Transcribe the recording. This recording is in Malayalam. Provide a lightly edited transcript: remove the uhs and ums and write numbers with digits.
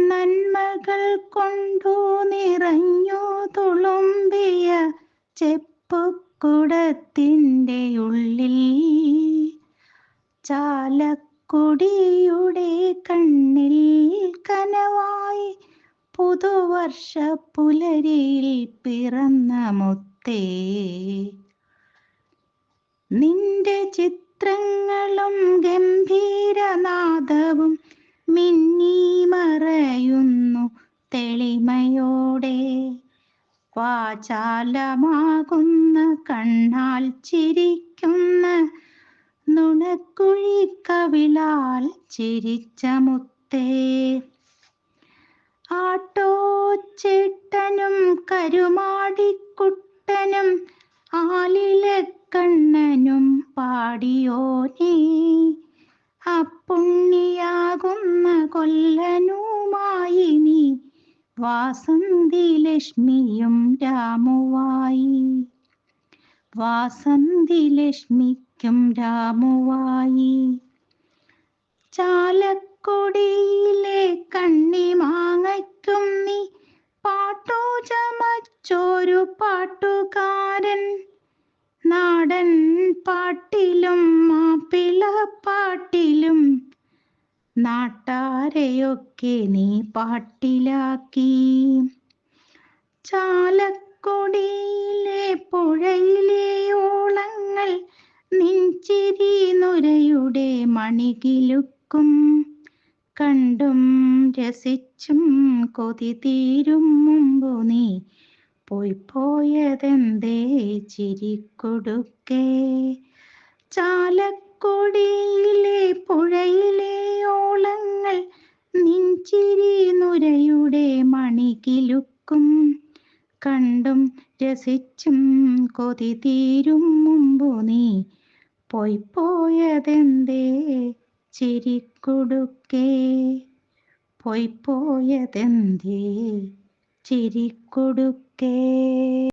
നന്മകൾ കൊണ്ടു നിറഞ്ഞു തുളുമ്പിയ ചെപ്പുകുടത്തിൻ്റെ ഉള്ളിൽ ചാലക്കുടിയുടെ കണ്ണിൽ കനവായി പുതുവർഷ പുലരിയിൽ പിറന്ന മുത്തേ. നിന്റെ ചിത്രങ്ങളും ഗംഭീരനാദവും മിന്നി മറയുന്നു തെളിമയോടെ. വാചാലമാകുന്ന കണ്ണാൽ ചിരിക്കുന്ന നുണക്കുഴിക്കവിളാൽ ചിരിച്ച മുത്തേ. ആട്ടോച്ചേട്ടനും കരുമാടിക്കുട്ടനും ആലിലക്കണ്ണനും പാടിയോനേ. അപ്പുണ്ണിയാകുന്ന കൊല്ലനുമായി നീ വാസന്തി ലക്ഷ്മിയും രാമുവായി. വാസന്തി ലക്ഷ്മിക്കും രാമുവായി. ചാലക്കുടിയിലെ കണ്ണിമാങ്ങയ്ക്കും നീ പാട്ടു ചമച്ചൊരു പാട്ടുകാരൻ. നാടൻ പാട്ടിലും മാപ്പിളപ്പാട്ടിലും നാട്ടാരെയൊക്കെ നീ പാട്ടിലാക്കി. ചാലക്കുടിയിലെ പുഴയിലെ ഓളങ്ങൾ നിൻചിരി നുരയുടെ മണികിലുക്കും. കണ്ടും രസിച്ചും കൊതി തീരും മുമ്പു നീ പോയതെന്തേ ചിരിക്കൊടുക്കേ. ചാലക്കുടിയിലെ പുഴയിലെ ഓളങ്ങൾ നിൻചിരി നുരയുടെ മണികിലുക്കും. കണ്ടും രസിച്ചും കൊതി തീരും മുമ്പു നീ പോയതെന്തേ ചിരിക്കൊടുക്കേ. പോയതെന്തേ ചിരിക്കൊടുക്കേ.